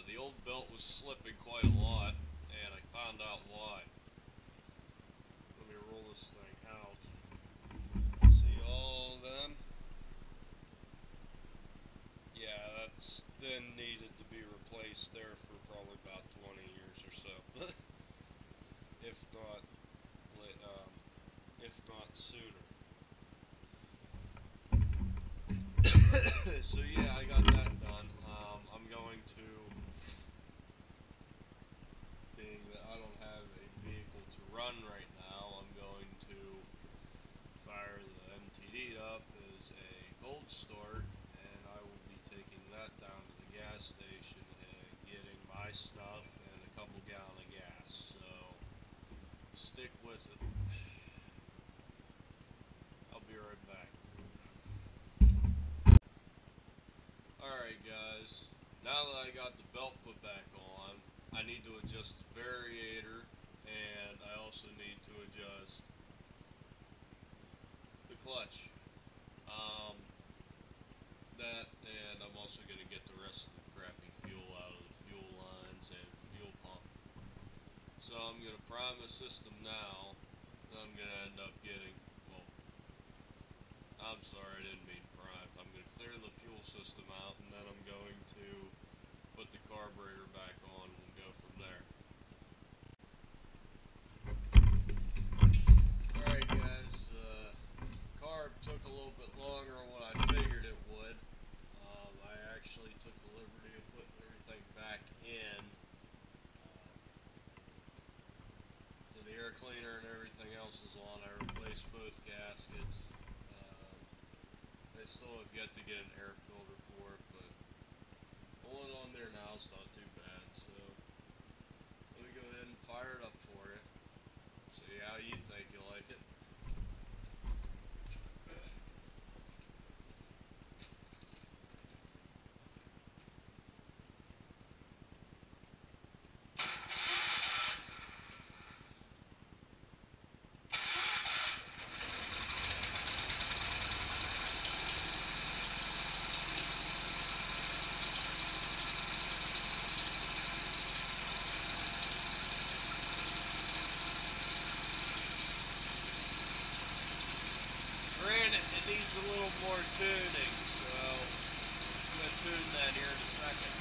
the old belt was slipping quite a lot, and I found out why. Let me roll this thing out. See all of them? Yeah, that's then needed to be replaced there for probably about 20 years or so. if not, if not sooner. So yeah, I got that done. I'm going to, being that I don't have a vehicle to run right now, I'm going to fire the MTD up as a cold start, and I will be taking that down to the gas station and getting my stuff and a couple gallon of gas. So stick with it. I'll be right back. Alright guys, now that I got the belt put back on, I need to adjust the variator, and I also need to adjust the clutch. That, and I'm also going to get the rest of the crappy fuel out of the fuel lines and fuel pump. So I'm going to prime the system now, and I'm going to end up getting, well, I'm sorry, I didn't mean prime. I'm going to clear the fuel system out, and then I'm going to put the carburetor back on and go from there. Alright guys, carb took a little bit longer than what I figured it would. I actually took the liberty of putting everything back in. So the air cleaner and everything else is on. I replaced both gaskets. They still have yet to get an air filter for it, but pulling on there now is not too bad. So let me go ahead and fire it up for you. See how you think you like it. Granted, it needs a little more tuning, so I'm going to tune that here in a second.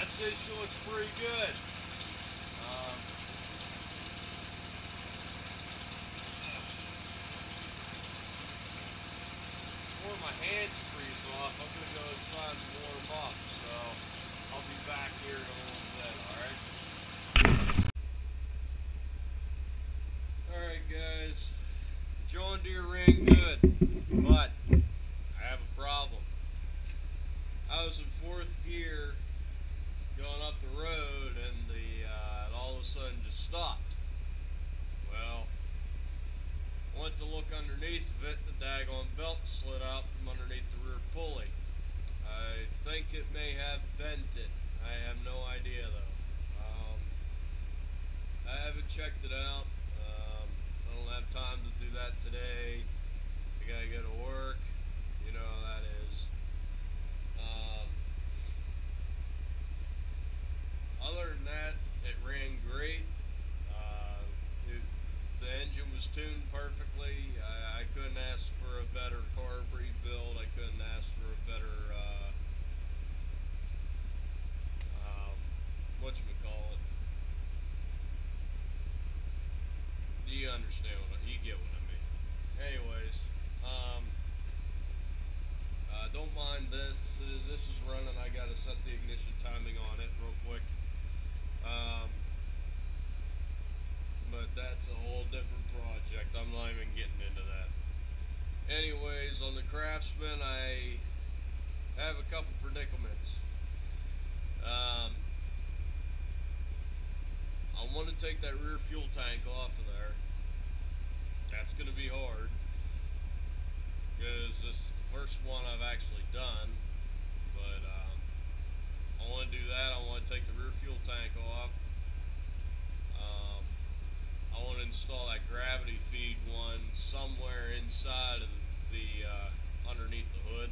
said she looks pretty good. Before my hands freeze off, I'm going to go inside and warm up, so I'll be back here in a little bit, alright? Alright guys, John Deere ran good, but I have a problem. I was in 4th gear going up the road and it all of a sudden just stopped. Well, I went to look underneath of it, the daggone belt slid out from underneath the rear pulley. I think it may have bent it. I have no idea though. I haven't checked it out. I don't have time to do that today. I gotta go to work. You know how that is. Other than that, it ran great. The engine was tuned perfectly. I couldn't ask for a better carb rebuild. I couldn't ask for a better, whatchamacallit. You understand you get what I mean. Anyways, don't mind this. This is running. I gotta set the ignition timing on it real quick. But that's a whole different project. I'm not even getting into that. Anyways, on the Craftsman, I have a couple predicaments. I want to take that rear fuel tank off of there. That's going to be hard, because this is the first one I've actually done. But I want to do that. I want to take the rear fuel tank off. I want to install that gravity feed one somewhere inside of the underneath the hood.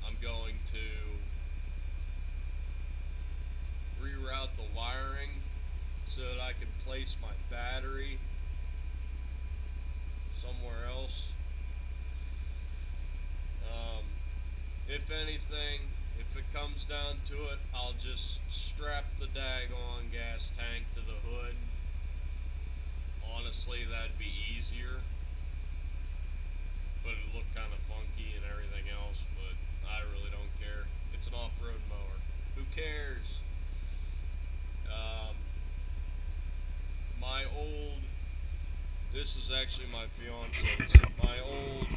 I'm going to reroute the wiring so that I can place my battery somewhere else. If anything, if it comes down to it, I'll just strap the daggone gas tank to the hood. Honestly, that'd be easier, but it'd look kind of funky and everything else, but I really don't care. It's an off-road mower. Who cares? This is actually my fiance's. My old,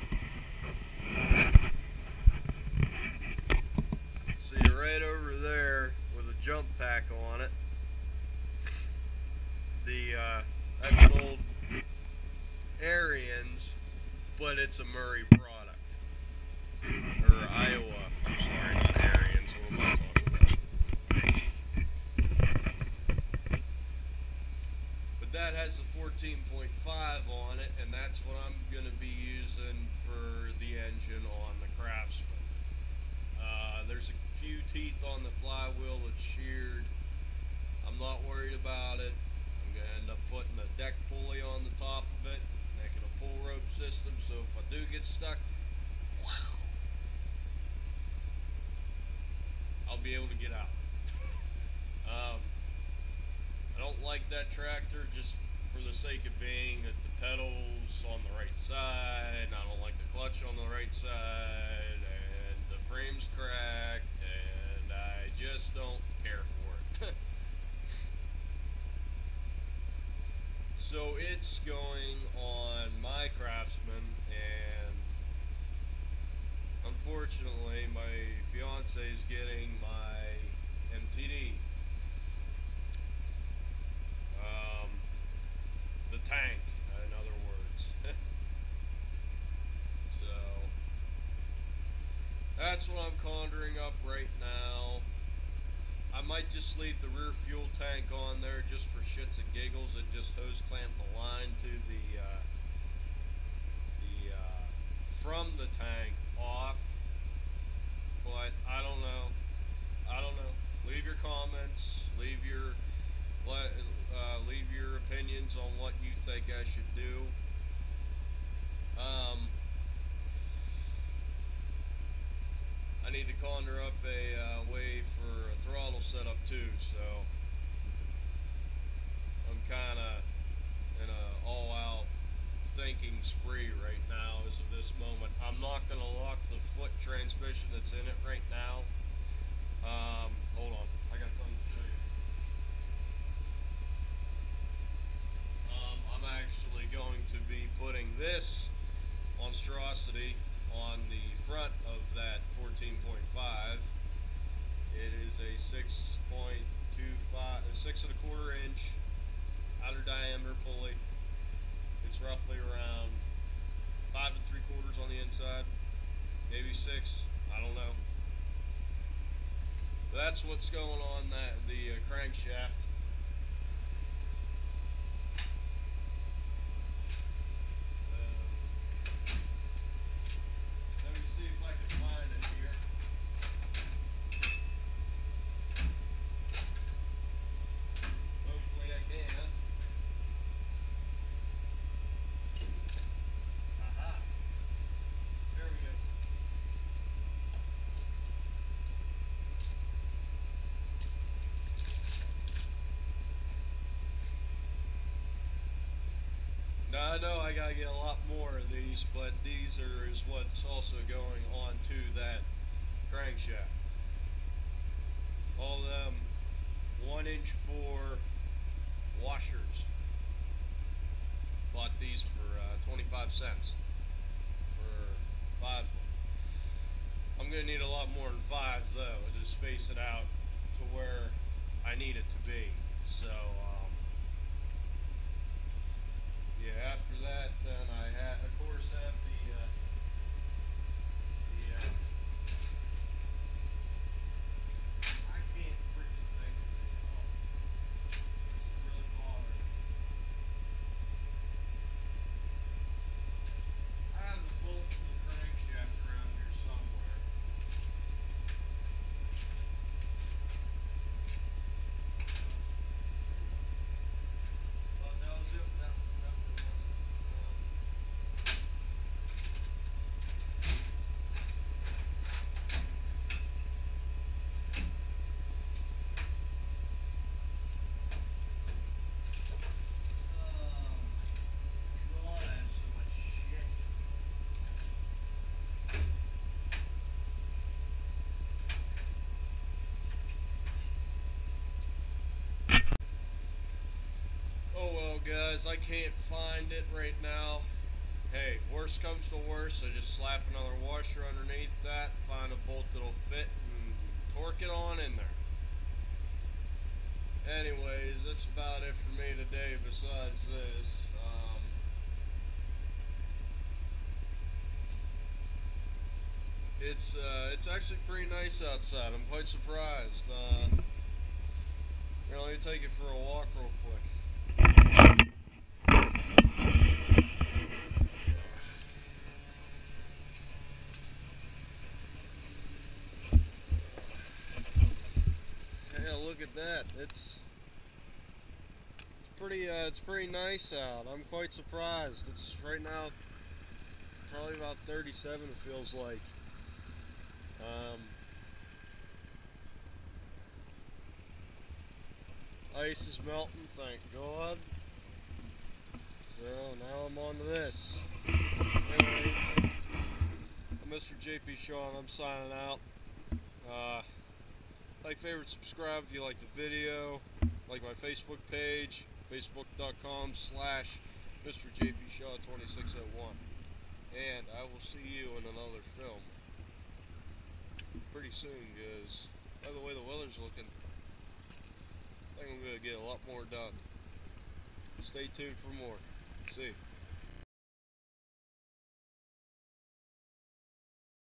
see right over there with a jump pack on it. That's an old Ariens, but it's a Murray product. Or Iowa. I'm sorry, not Ariens. What am I talking about? But that has a 14.5 on it, and that's what I'm going to be using for the engine on the Craftsman. There's a few teeth on the flywheel that's sheared. I'm not worried about it. I'm going to end up putting a deck pulley on the top of it, making a pull rope system, so if I do get stuck, I'll be able to get out. I don't like that tractor just for the sake of being that the pedals on the right side, I don't like the clutch on the right side, and the frame's cracked, and I just don't care for it. So it's going on my Craftsman, and unfortunately my fiance is getting my MTD. The tank, in other words. So that's what I'm conjuring up right now. I might just leave the rear fuel tank on there just for shits and giggles and just hose clamp the line to the from the tank off. But I don't know. Leave your comments. Leave your opinions on what you think I should do. I I need to conjure up a way for a throttle setup too, so I'm kind of in a all-out thinking spree right now as of this moment. I'm not going to lock the foot transmission that's in it right now. Hold on, I got something to show you. I'm actually going to be putting this monstrosity on the front of that 14.5. It is a 6.25, 6.25 inch outer diameter pulley. It's roughly around 5 3/4 on the inside, maybe 6. I don't know. But that's what's going on the crankshaft. Let me see if I can find it here. Hopefully I can. Aha. There we go. Now I know I gotta get a lot more of these, but these is what's also going on to that crankshaft. All them 1-inch bore washers. Bought these for 25 cents for 5 of them. I'm gonna need a lot more than 5 though to space it out to where I need it to be. So yeah, after that, then I of course have the I can't freaking think of it at all. This is really bothering me. I have the bolt for the crankshaft around here somewhere. But that was it. That wasn't. God, I have so much shit. Oh well, guys, I can't find it right now. Hey, worst comes to worst, I just slap another washer underneath that, find a bolt that'll fit, and torque it on in there. Anyways, that's about it for me today besides this. It's actually pretty nice outside. I'm quite surprised. Here, let me take it for a walk real quick. Yeah, look at that. It's pretty nice out. I'm quite surprised. It's right now probably about 37. It feels like. Ice is melting, thank God. So now I'm on to this. Anyways, I'm Mr. JP Shaw and I'm signing out. Like, favorite, subscribe if you like the video. Like my Facebook page, facebook.com/Mr. JP Shaw 2601. And I will see you in another film pretty soon, because by the way the weather's looking, I think I'm going to get a lot more done. Stay tuned for more. See you.